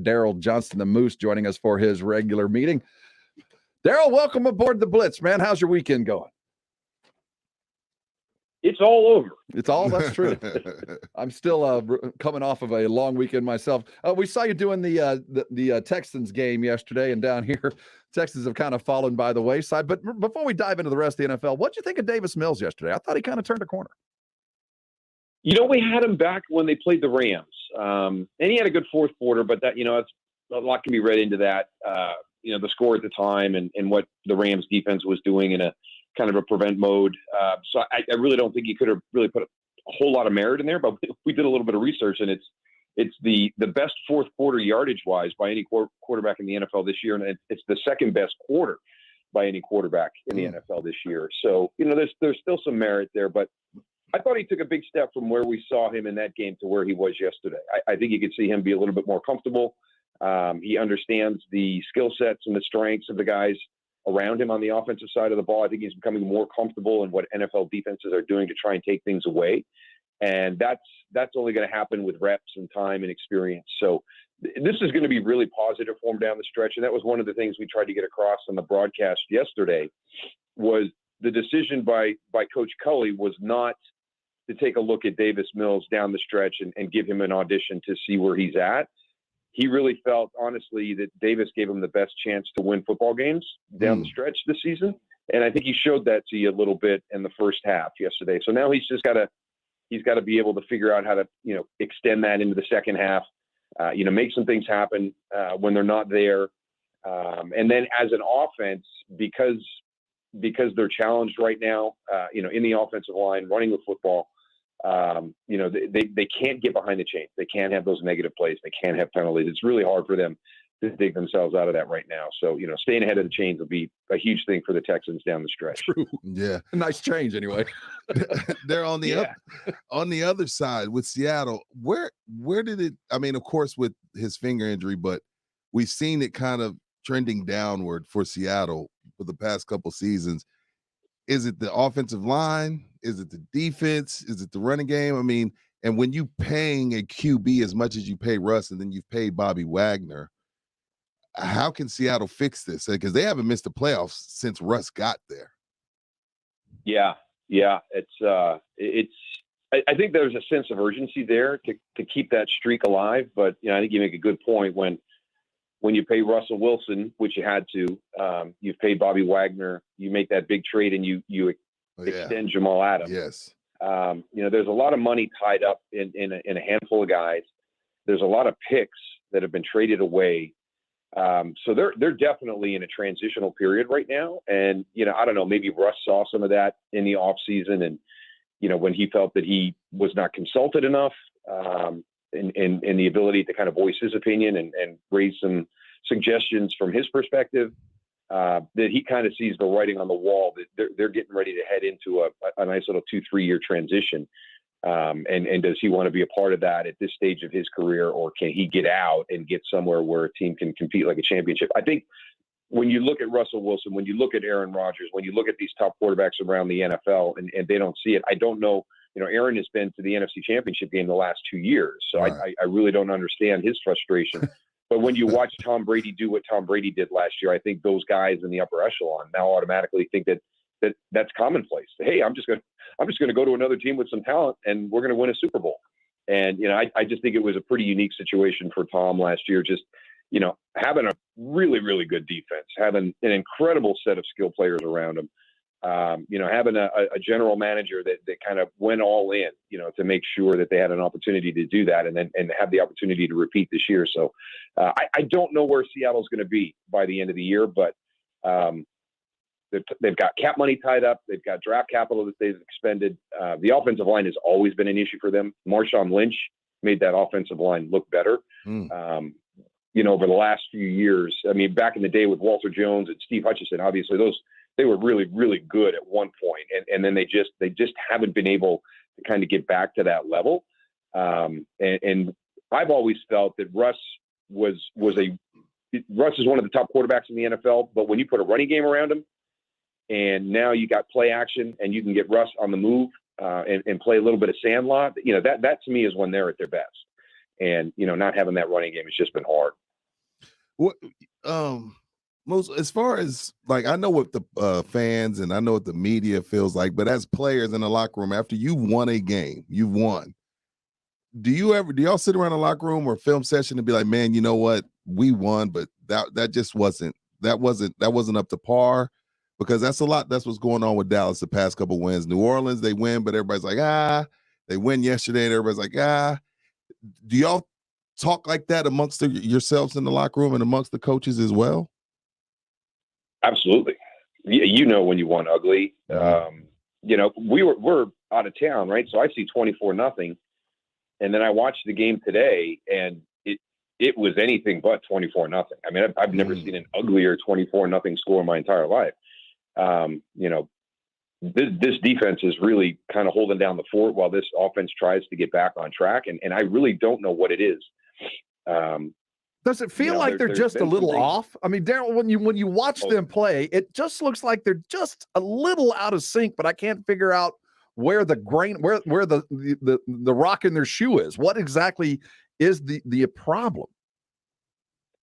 Daryl Johnston, the Moose, joining us for his regular meeting. Daryl, welcome aboard the Blitz, man. How's your weekend going? It's all over. It's all, that's true. I'm still coming off of a long weekend myself. We saw you doing the Texans game yesterday, and down here, Texans have kind of fallen by the wayside. But before we dive into the rest of the NFL, what'd you think of Davis Mills yesterday? I thought he kind of turned a corner. We had him back when they played the Rams, and he had a good fourth quarter, but that, it's a lot can be read into that. The score at the time and what the Rams defense was doing in a kind of a prevent mode. So I really don't think he could have really put a whole lot of merit in there, but we did a little bit of research, and it's the best fourth quarter yardage wise by any quarterback in the NFL this year. And it's the second best quarter by any quarterback in the NFL this year. So, there's still some merit there, but I thought he took a big step from where we saw him in that game to where he was yesterday. I think you could see him be a little bit more comfortable. He understands the skill sets and the strengths of the guys around him on the offensive side of the ball. I think he's becoming more comfortable in what NFL defenses are doing to try and take things away. And that's only going to happen with reps and time and experience. So this is going to be really positive for him down the stretch. And that was one of the things we tried to get across on the broadcast yesterday, was the decision by Coach Culley was not to take a look at Davis Mills down the stretch and give him an audition to see where he's at. He really felt, honestly, that Davis gave him the best chance to win football games down the stretch this season. And I think he showed that to you a little bit in the first half yesterday. So now he's got to be able to figure out how to, extend that into the second half, make some things happen when they're not there. And then as an offense, because they're challenged right now, in the offensive line, running the football, they can't get behind the chains. They can't have those negative plays. They can't have penalties. It's really hard for them to dig themselves out of that right now. So, staying ahead of the chains will be a huge thing for the Texans down the stretch. True. Yeah. Nice change anyway. They're on the other side with Seattle. Where did it, of course with his finger injury, but we've seen it kind of trending downward for Seattle for the past couple seasons. Is it the offensive line? Is it the defense? Is it the running game? And when you paying a QB as much as you pay Russ, and then you've paid Bobby Wagner, how can Seattle fix this? Because they haven't missed the playoffs since Russ got there. Yeah. I think there's a sense of urgency there to keep that streak alive. But I think you make a good point when you pay Russell Wilson, which you had to. You've paid Bobby Wagner. You make that big trade, and you extend Jamal Adams. Yes. There's a lot of money tied up in a handful of guys. There's a lot of picks that have been traded away. So they're definitely in a transitional period right now. And, I don't know, maybe Russ saw some of that in the off season, and, when he felt that he was not consulted enough, in the ability to kind of voice his opinion and raise some suggestions from his perspective, that he kind of sees the writing on the wall that they're getting ready to head into a nice little 2-3 year transition. And does he want to be a part of that at this stage of his career, or can he get out and get somewhere where a team can compete like a championship? I think when you look at Russell Wilson, when you look at Aaron Rodgers, when you look at these top quarterbacks around the NFL and they don't see it, I don't know. Aaron has been to the NFC Championship game the last 2 years, so right. I really don't understand his frustration. But when you watch Tom Brady do what Tom Brady did last year, I think those guys in the upper echelon now automatically think that's commonplace. Hey, I'm just going to go to another team with some talent, and we're going to win a Super Bowl. And I just think it was a pretty unique situation for Tom last year. Just having a really, really good defense, having an incredible set of skill players around him. Having a general manager that kind of went all in, to make sure that they had an opportunity to do that and have the opportunity to repeat this year. So I don't know where Seattle's going to be by the end of the year, but they've got cap money tied up. They've got draft capital that they've expended. The offensive line has always been an issue for them. Marshawn Lynch made that offensive line look better. Over the last few years. Back in the day with Walter Jones and Steve Hutchinson, obviously they were really, really good at one point, and then they just haven't been able to kind of get back to that level. And I've always felt that Russ is one of the top quarterbacks in the NFL, but when you put a running game around him, and now you got play action, and you can get Russ on the move and play a little bit of sandlot, that to me is when they're at their best. And not having that running game has just been hard. What most as far as like I know what the fans and I know what the media feels like, but as players in the locker room, after you won a game, you've won. Do y'all sit around the locker room or film session and be like, man, you know what? We won, but that just wasn't up to par? Because that's a lot. That's what's going on with Dallas the past couple wins. New Orleans, they win, but everybody's like, they win yesterday, and everybody's like, Do y'all talk like that amongst yourselves in the locker room and amongst the coaches as well? Absolutely. You know when you won ugly. We're out of town, right? So I see 24-0, and then I watched the game today, and it was anything but 24-0. I mean, I've never seen an uglier 24-0 score in my entire life. This defense is really kind of holding down the fort while this offense tries to get back on track, and I really don't know what it is. Does it feel like they're just a little off? I mean, Daryl, when you watch them play, it just looks like they're just a little out of sync, but I can't figure out where the rock in their shoe is. What exactly is the problem?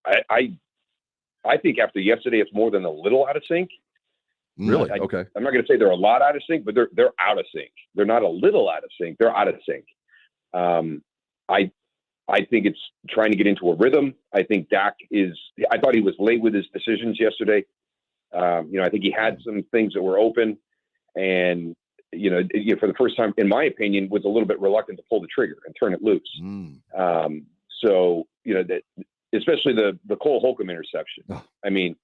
I think after yesterday, it's more than a little out of sync. Really? Okay. I'm not going to say they're a lot out of sync, but they're out of sync. They're not a little out of sync. They're out of sync. I think it's trying to get into a rhythm. I think Dak I thought he was late with his decisions yesterday. I think he had some things that were open, and for the first time, in my opinion, was a little bit reluctant to pull the trigger and turn it loose. Especially the Cole Holcomb interception. I mean,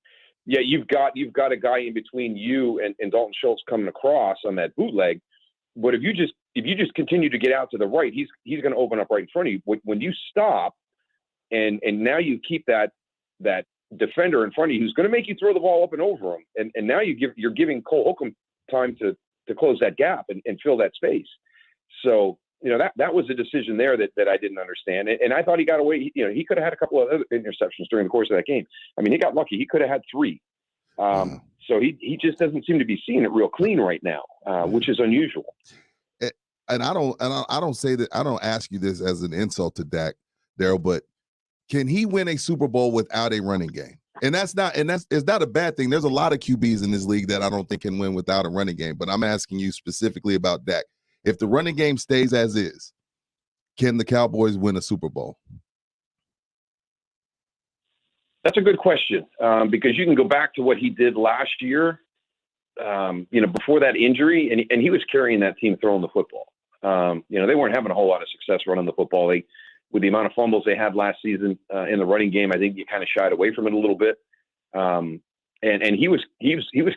yeah, you've got a guy in between you and Dalton Schultz coming across on that bootleg. But if you just continue to get out to the right, he's going to open up right in front of you. When you stop, and now you keep that defender in front of you, who's going to make you throw the ball up and over him, and now you're giving Cole Holcomb time to close that gap and fill that space. So that was a decision there that I didn't understand, and I thought he got away. He could have had a couple of other interceptions during the course of that game. I mean, he got lucky; he could have had 3. So he just doesn't seem to be seeing it real clean right now, which is unusual. And I don't say that. I don't ask you this as an insult to Dak, Daryl, but can he win a Super Bowl without a running game? And it's not a bad thing. There's a lot of QBs in this league that I don't think can win without a running game. But I'm asking you specifically about Dak. If the running game stays as is, can the Cowboys win a Super Bowl? That's a good question, because you can go back to what he did last year, before that injury, and he was carrying that team throwing the football. They weren't having a whole lot of success running the football. With the amount of fumbles they had last season in the running game, I think you kind of shied away from it a little bit. And he was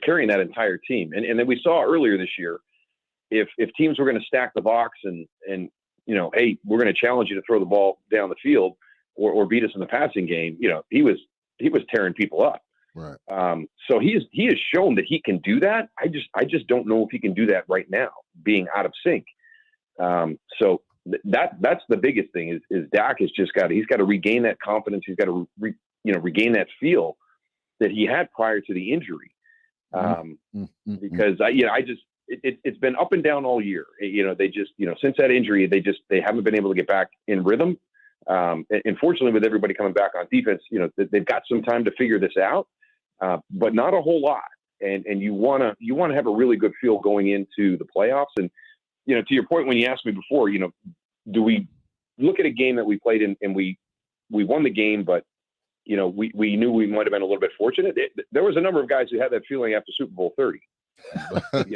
carrying that entire team. And then we saw earlier this year, if teams were going to stack the box and hey, we're going to challenge you to throw the ball down the field or beat us in the passing game, he was tearing people up. Right. So he has shown that he can do that. I just don't know if he can do that right now, being out of sync. So that's the biggest thing is Dak has he's got to regain that confidence. He's got to regain that feel that he had prior to the injury. Because it's been up and down all year. They just, since that injury, they haven't been able to get back in rhythm. And fortunately, with everybody coming back on defense, they've got some time to figure this out, but not a whole lot. And you want to have a really good feel going into the playoffs. And, to your point, when you asked me before, do we look at a game that we played in and we won the game, but, we knew we might've been a little bit fortunate. There was a number of guys who had that feeling after Super Bowl 30. That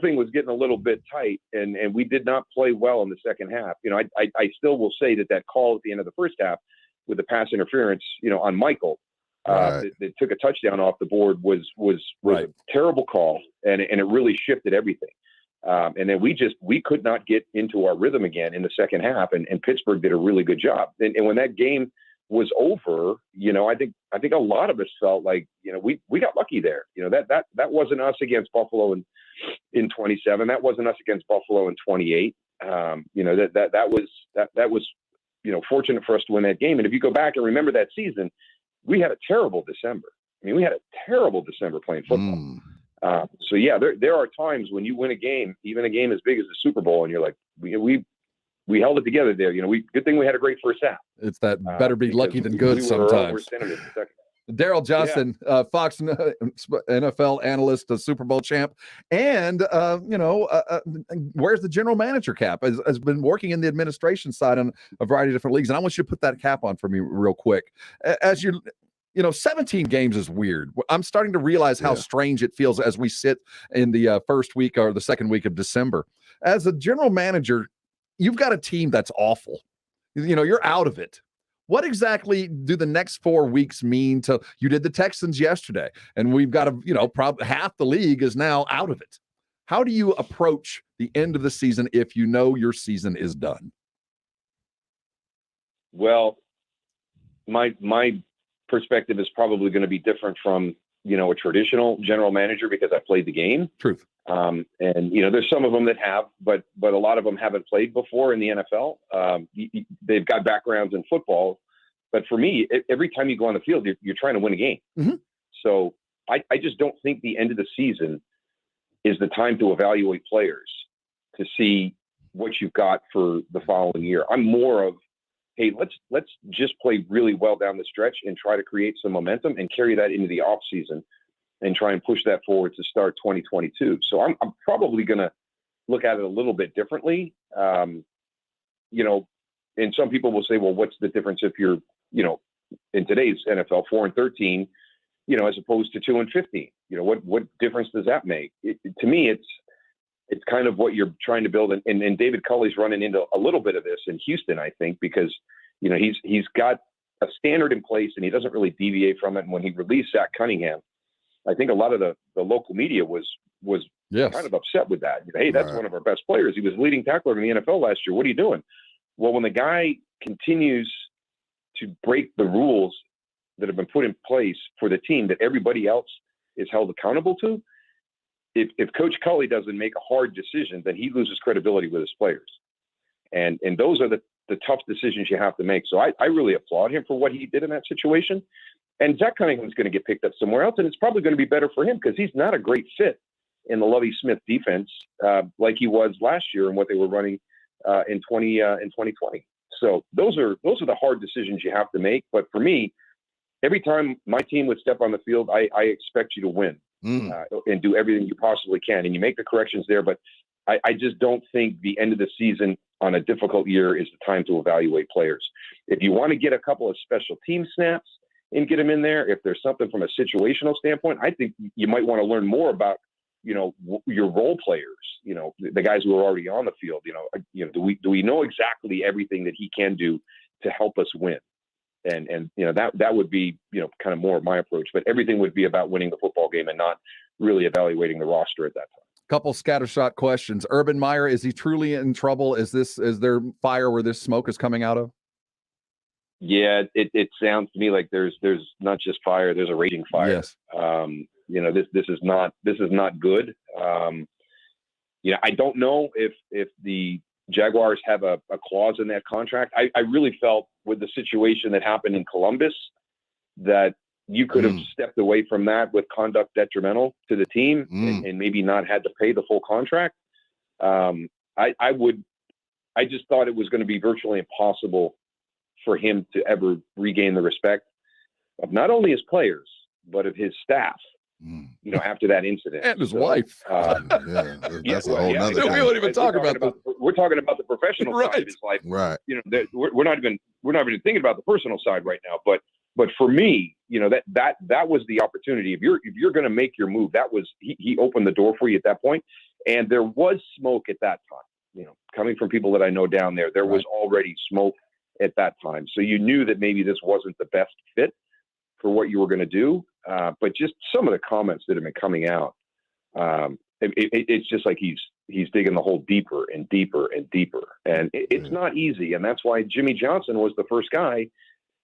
thing was getting a little bit tight, and we did not play well in the second half. I still will say that call at the end of the first half with the pass interference, on Michael, that took a touchdown off the board was a terrible call, and it really shifted everything. And then we could not get into our rhythm again in the second half, and Pittsburgh did a really good job. And when that game was over, I think a lot of us felt like, we got lucky there. That wasn't us against Buffalo in 27. That wasn't us against Buffalo in 28. That was fortunate for us to win that game. And if you go back and remember that season, we had a terrible December. I mean, we had a terrible December playing football. So yeah, there are times when you win a game, even a game as big as the Super Bowl, and you're like, we we held it together there. Good thing we had a great first half. It's that better be lucky than good we sometimes. Were Daryl Johnston, Fox NFL analyst, a Super Bowl champ, and wears the general manager cap. Has been working in the administration side on a variety of different leagues, and I want you to put that cap on for me real quick. As 17 games is weird. I'm starting to realize how strange it feels as we sit in the first week or the second week of December. As a general manager, you've got a team that's awful. You're out of it. What exactly do the next 4 weeks mean to you? Did the Texans yesterday, and we've got probably half the league is now out of it. How do you approach the end of the season if you know your season is done? Well, my perspective is probably going to be different from a traditional general manager because I played the game. Truth. And there's some of them that have, but a lot of them haven't played before in the NFL. They've got backgrounds in football, but for me, every time you go on the field, you're trying to win a game. Mm-hmm. So I just don't think the end of the season is the time to evaluate players to see what you've got for the following year. I'm more of, hey, let's just play really well down the stretch and try to create some momentum and carry that into the off season and try and push that forward to start 2022. So I'm probably going to look at it a little bit differently. And some people will say, well, what's the difference if you're, in today's NFL 4-13, as opposed to 2-15? What difference does that make? To me, it's kind of what you're trying to build. And David Culley's running into a little bit of this in Houston, I think, because, he's got a standard in place and he doesn't really deviate from it. And when he released Zach Cunningham, I think a lot of the local media was kind of upset with that. Hey, that's one of our best players. He was leading tackler in the NFL last year. What are you doing? Well, when the guy continues to break the rules that have been put in place for the team that everybody else is held accountable to, if Coach Culley doesn't make a hard decision, then he loses credibility with his players. And those are the tough decisions you have to make. So I really applaud him for what he did in that situation. And Zach Cunningham's going to get picked up somewhere else, and it's probably going to be better for him because he's not a great fit in the Lovie Smith defense like he was last year and what they were running in 2020. So those are the hard decisions you have to make. But for me, every time my team would step on the field, I expect you to win and do everything you possibly can, and you make the corrections there. But I just don't think the end of the season on a difficult year is the time to evaluate players. If you want to get a couple of special team snaps and get them in there, if there's something from a situational standpoint, I think you might want to learn more about, your role players, the guys who are already on the field. Do we know exactly everything that he can do to help us win? And that would be, kind of more of my approach, but everything would be about winning the football game and not really evaluating the roster at that time. Couple scattershot questions. Urban Meyer, is he truly in trouble? Is there fire where this smoke is coming out of? Yeah, it sounds to me like there's not just fire, there's a raging fire. Yes. This is not good. I don't know if the Jaguars have a clause in that contract. I really felt with the situation that happened in Columbus that you could have stepped away from that with conduct detrimental to the team and maybe not had to pay the full contract. I just thought it was going to be virtually impossible for him to ever regain the respect of not only his players, but of his staff, after that incident. And his wife. That's a whole nother We won't even talk about that. We're talking about the professional side of his life. Right. We're not even thinking about the personal side right now. But for me, that was the opportunity. If you're going to make your move, that was he opened the door for you at that point. And there was smoke at that time. Coming from people that I know down there, there was already smoke at that time. So you knew that maybe this wasn't the best fit for what you were going to do. But just some of the comments that have been coming out, it's just like he's digging the hole deeper and deeper and deeper. And it's not easy. And that's why Jimmy Johnson was the first guy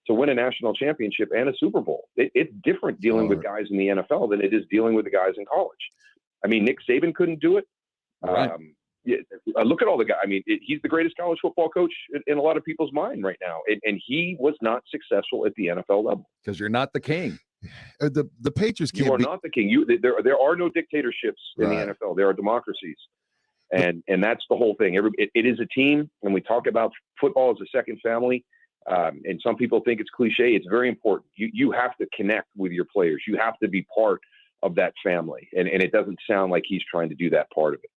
to win a national championship and a Super Bowl. It's different dealing with guys in the NFL than it is dealing with the guys in college. I mean, Nick Saban couldn't do it. Right. Look at all the guys. I mean, he's the greatest college football coach in a lot of people's mind right now. And he was not successful at the NFL level. Because you're not the king. The Patriots can't You are not the king. There are no dictatorships in the NFL. There are democracies. And that's the whole thing. It is a team, and we talk about football as a second family. And some people think it's cliche. It's very important. You have to connect with your players. You have to be part of that family. And it doesn't sound like he's trying to do that part of it.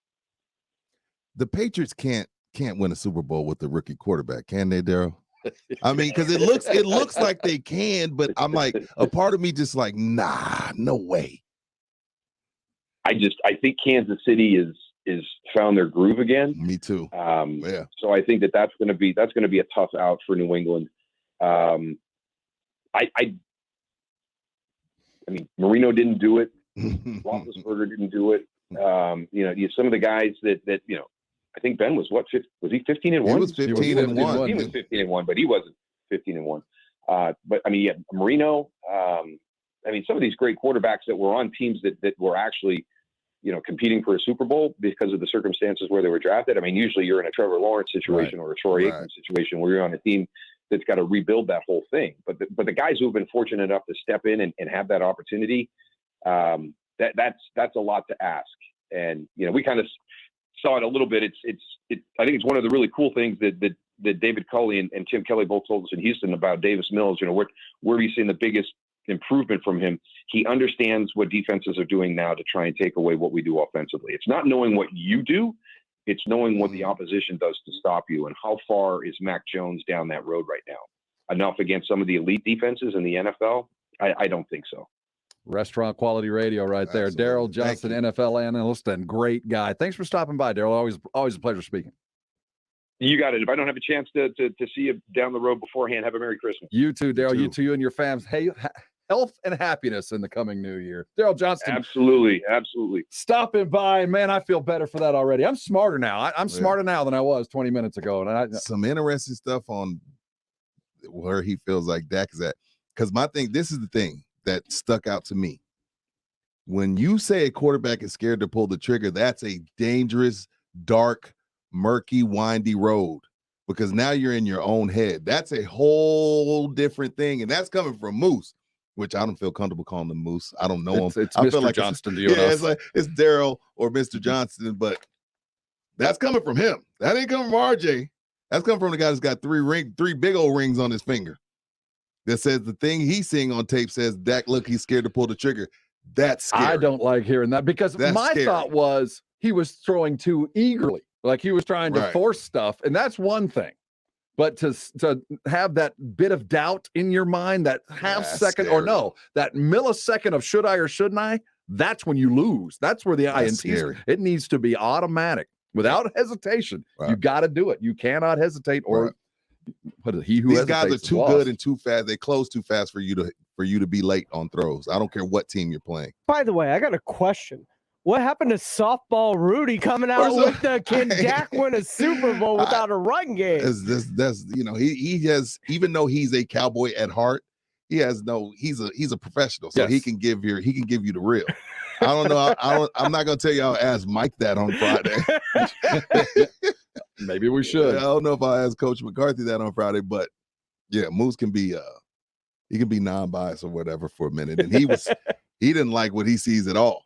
The Patriots can't win a Super Bowl with the rookie quarterback, can they, Daryl? I mean, because it looks like they can, but I'm like, a part of me just like, nah, no way. I think Kansas City is found their groove again. Me too. Yeah. So I think that's going to be a tough out for New England. I mean, Marino didn't do it. Roethlisberger didn't do it. Some of the guys that I think Ben was was he 15-1? He was 15-1. He was 15-1, but he wasn't 15-1. But I mean, Marino. I mean, some of these great quarterbacks that were on teams that were actually, competing for a Super Bowl because of the circumstances where they were drafted. I mean, usually you're in a Trevor Lawrence situation or a Troy Aikman situation where you're on a team that's got to rebuild that whole thing. But the guys who have been fortunate enough to step in and have that opportunity, that's a lot to ask. And we kind of saw it a little bit. I think it's one of the really cool things that David Culley and Tim Kelly both told us in Houston about Davis Mills. Where have you seen the biggest improvement from him? He understands what defenses are doing now to try and take away what we do offensively. It's not knowing what you do, it's knowing what the opposition does to stop you. And how far is Mac Jones down that road right now? Enough against some of the elite defenses in the NFL? I don't think so. Restaurant quality radio right there. Daryl Johnston, NFL analyst and great guy. Thanks for stopping by, Daryl. Always a pleasure speaking. You got it. If I don't have a chance to see you down the road beforehand, have a Merry Christmas. You too, Daryl. You too, you and your fams. Hey, health and happiness in the coming new year. Daryl Johnston. Absolutely. Stopping by, and man, I feel better for that already. I'm smarter now. I'm smarter now than I was 20 minutes ago. And some interesting stuff on where he feels like Dak is at. Because this is the thing that stuck out to me. When you say a quarterback is scared to pull the trigger, that's a dangerous, dark, murky, windy road, because now you're in your own head. That's a whole different thing. And that's coming from Moose, which I don't feel comfortable calling him Moose. I don't know him. It's I Mr. feel like Johnston to you. Yeah, it's like it's Daryl or Mr. Johnston, but that's coming from him. That ain't coming from RJ. That's coming from the guy that's got three big old rings on his finger. That says the thing he's seeing on tape says, Dak, look, he's scared to pull the trigger. That's scary. I don't like hearing that, because my thought was he was throwing too eagerly. Like he was trying to force stuff, and that's one thing. But to have that bit of doubt in your mind, that half-second or that millisecond of should I or shouldn't I, that's when you lose. That's where the INT, it needs to be automatic without hesitation. You got to do it. You cannot hesitate or these guys are too good and too fast. They close too fast for you to be late on throws. I don't care what team you're playing. By the way, I got a question. What happened to softball Rudy coming out with the can Dak win a Super Bowl without a run game? That's he has, even though he's a Cowboy at heart, he's a professional, so he can give you the real. I don't know. I'm not gonna tell you I'll ask Mike that on Friday. Maybe we should. I don't know if I'll ask Coach McCarthy that on Friday, but yeah, Moose can be he can be non-biased or whatever for a minute. And he didn't like what he sees at all.